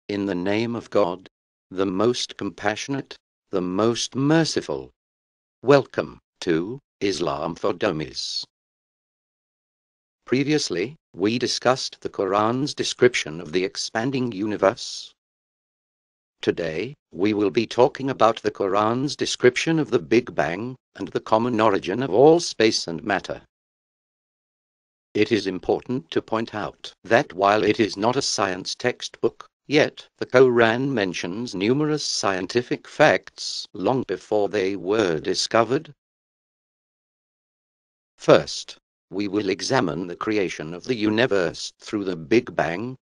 In the name of God, the most compassionate, the most merciful. Welcome to Islam for Dummies. Previously, we discussed the Quran's description of the expanding universe. Today, we will be talking about the Quran's description of the Big Bang and the common origin of all space and matter. It is important to point out that while it is not a science textbook, yet the Quran mentions numerous scientific facts long before they were discovered. First, we will examine the creation of the universe through the Big Bang.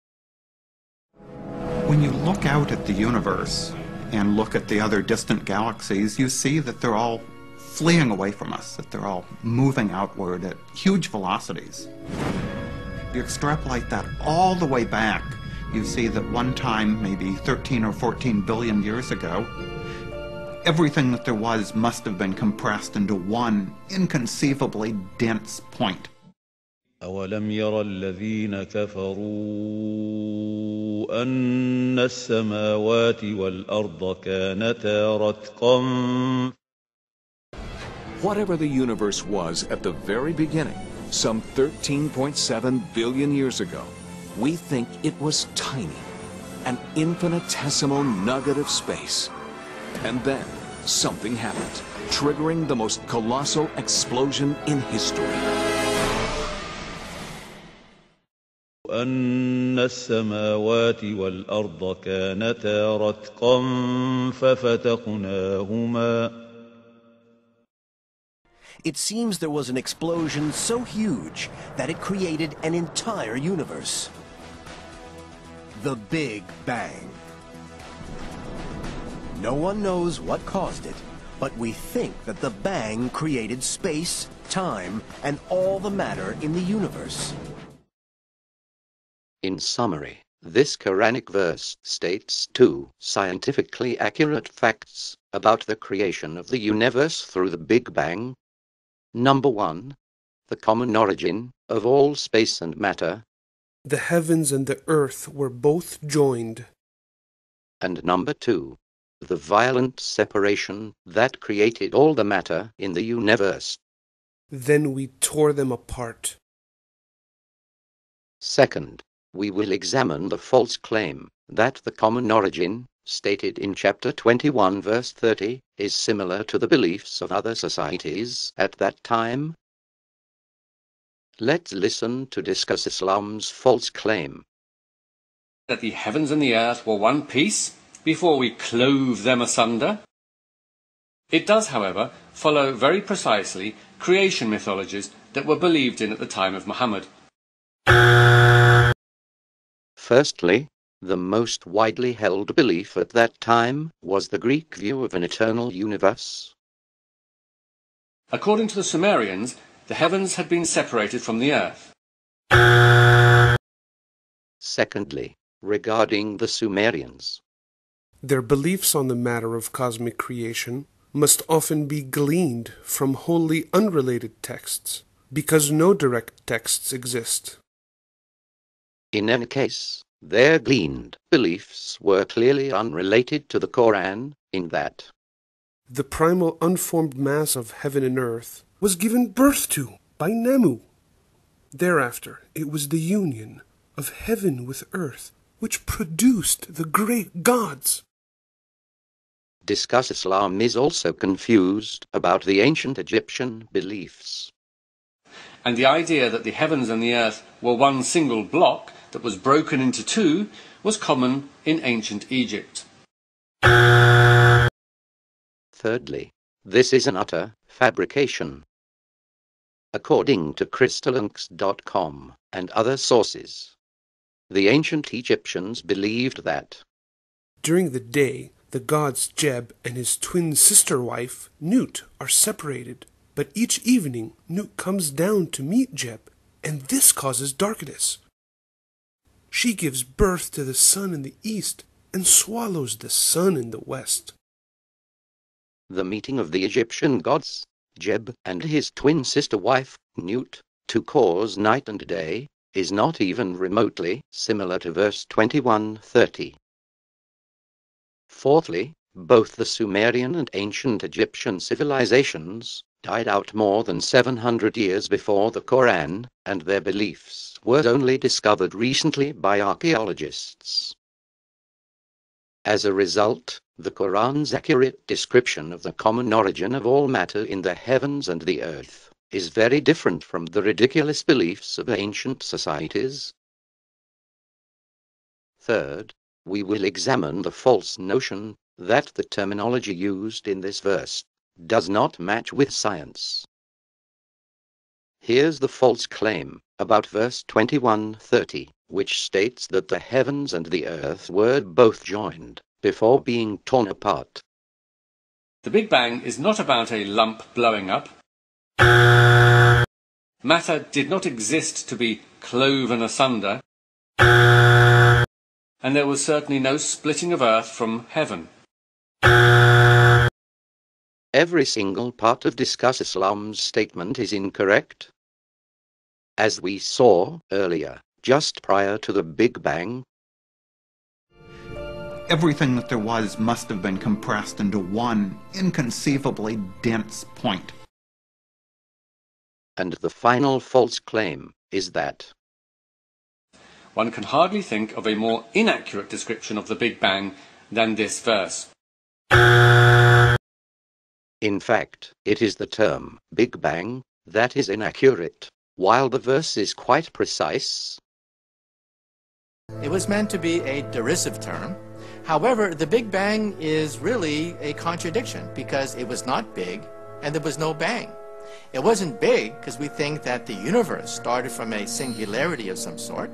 When you look out at the universe and look at the other distant galaxies, you see that they're all fleeing away from us, that they're all moving outward at huge velocities. You extrapolate that all the way back, you see that one time, maybe 13 or 14 billion years ago, everything that there was must have been compressed into one inconceivably dense point. أولم ير الذين كفروا أن السماوات والأرض كانتا رتقا. Whatever the universe was at the very beginning, some 13.7 billion years ago, we think it was tiny, an infinitesimal nugget of space. And then something happened, triggering the most colossal explosion in history. أن السماوات والأرض كانتا رتقا ففتقناهما. It seems there was an explosion so huge that it created an entire universe. The Big Bang. No one knows what caused it, but we think that the Bang created space, time, and all the matter in the universe. In summary, this Quranic verse states two scientifically accurate facts about the creation of the universe through the Big Bang. Number 1, the common origin of all space and matter. The heavens and the earth were both joined. And number 2, the violent separation that created all the matter in the universe. Then we tore them apart. Second, we will examine the false claim that the common origin, stated in chapter 21 verse 30, is similar to the beliefs of other societies at that time. Let's listen to discuss Islam's false claim. That the heavens and the earth were one piece before we clove them asunder. It does, however, follow very precisely creation mythologies that were believed in at the time of Muhammad. Firstly, the most widely held belief at that time was the Greek view of an eternal universe. According to the Sumerians, the heavens had been separated from the earth. Secondly, regarding the Sumerians, their beliefs on the matter of cosmic creation must often be gleaned from wholly unrelated texts, because no direct texts exist. In any case, their gleaned beliefs were clearly unrelated to the Quran, in that the primal unformed mass of heaven and earth was given birth to by Namu. Thereafter, it was the union of heaven with earth which produced the great gods. Discuss Islam is also confused about the ancient Egyptian beliefs. And the idea that the heavens and the earth were one single block that was broken into two was common in ancient Egypt. Thirdly, this is an utter fabrication. According to crystallinks.com and other sources, the ancient Egyptians believed that during the day, the gods Jeb and his twin sister wife, Nut, are separated, but each evening Nut comes down to meet Jeb, and this causes darkness. She gives birth to the sun in the east and swallows the sun in the west. The meeting of the Egyptian gods, Jeb and his twin sister wife, Nut, to cause night and day, is not even remotely similar to verse 21:30. Fourthly, both the Sumerian and ancient Egyptian civilizations died out more than 700 years before the Quran, and their beliefs were only discovered recently by archaeologists. As a result, the Quran's accurate description of the common origin of all matter in the heavens and the earth is very different from the ridiculous beliefs of ancient societies. Third, we will examine the false notion that the terminology used in this verse does not match with science. Here's the false claim about verse 21:30, which states that the heavens and the earth were both joined before being torn apart. The Big Bang is not about a lump blowing up. Matter did not exist to be cloven asunder, and there was certainly no splitting of earth from heaven. Every single part of Discuss Islam's statement is incorrect. As we saw earlier, just prior to the Big Bang, Everything that there was must have been compressed into one inconceivably dense point. and the final false claim is that One can hardly think of a more inaccurate description of the Big Bang than this verse. in fact, it is the term Big Bang that is inaccurate, while the verse is quite precise. It was meant to be a derisive term. However, the Big Bang is really a contradiction because it was not big and there was no bang. It wasn't big because we think that the universe started from a singularity of some sort,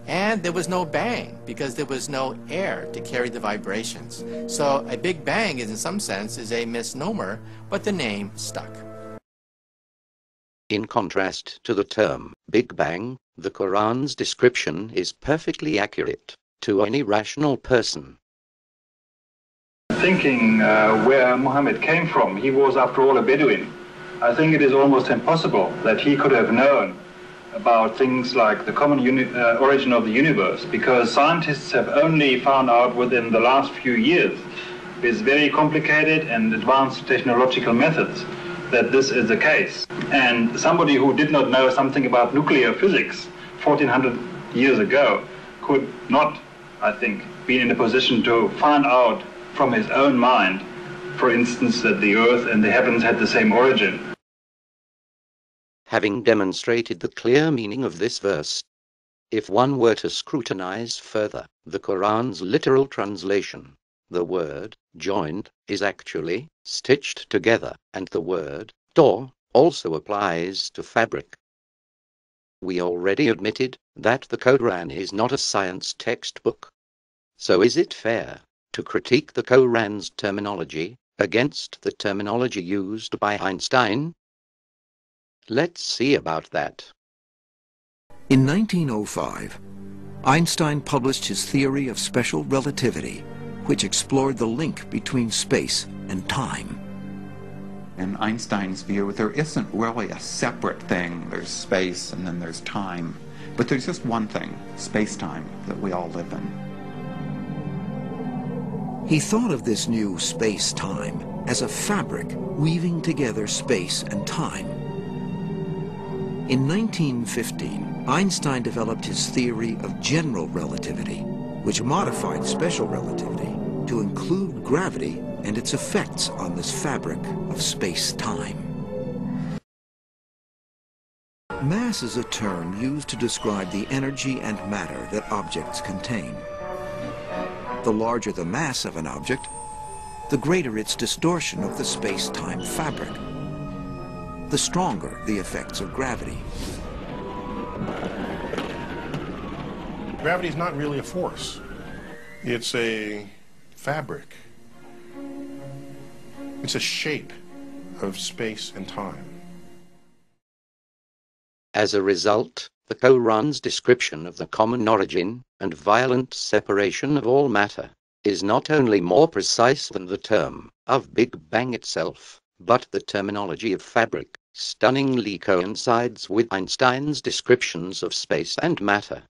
and there was no bang because there was no air to carry the vibrations. So a Big Bang is in some sense is a misnomer, but the name stuck. In contrast to the term Big Bang, the Quran's description is perfectly accurate to any rational person. Thinking where Muhammad came from, he was after all a Bedouin. I think it is almost impossible that he could have known about things like the common origin of the universe, because scientists have only found out within the last few years, with very complicated and advanced technological methods, that this is the case. And somebody who did not know something about nuclear physics 1400 years ago could not, I think, be in a position to find out from his own mind, for instance, that the earth and the heavens had the same origin. Having demonstrated the clear meaning of this verse, if one were to scrutinize further the Quran's literal translation, the word joined is actually stitched together, and the word door also applies to fabric. We already admitted that the Quran is not a science textbook. So is it fair to critique the Quran's terminology against the terminology used by Einstein? Let's see about that. In 1905, Einstein published his theory of special relativity, which explored the link between space and time. In Einstein's view, there isn't really a separate thing. There's space and then there's time. But there's just one thing, space-time, that we all live in. He thought of this new space-time as a fabric weaving together space and time. In 1915, Einstein developed his theory of general relativity, which modified special relativity to include gravity and its effects on this fabric of space-time. Mass is a term used to describe the energy and matter that objects contain. The larger the mass of an object, the greater its distortion of the space-time fabric, the stronger the effects of gravity. Gravity is not really a force. It's a fabric. It's a shape of space and time. As a result, the Quran's description of the common origin and violent separation of all matter is not only more precise than the term of Big Bang itself, but the terminology of fabric stunningly coincides with Einstein's descriptions of space and matter.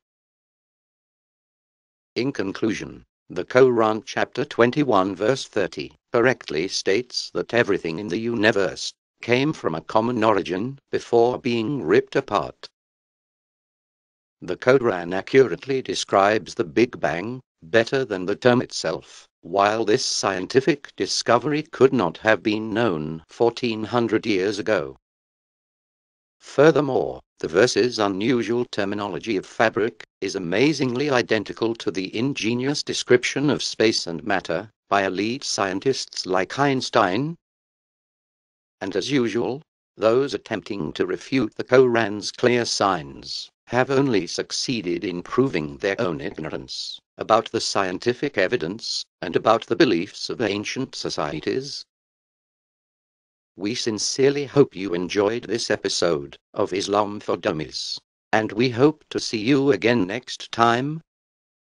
In conclusion, The Quran chapter 21 verse 30 correctly states that everything in the universe came from a common origin before being ripped apart. The Quran accurately describes the Big Bang better than the term itself, while this scientific discovery could not have been known 1400 years ago. Furthermore, the verse's unusual terminology of fabric is amazingly identical to the ingenious description of space and matter by elite scientists like Einstein. And as usual, those attempting to refute the Quran's clear signs have only succeeded in proving their own ignorance about the scientific evidence and about the beliefs of ancient societies. We sincerely hope you enjoyed this episode of Islam for Dummies, and we hope to see you again next time.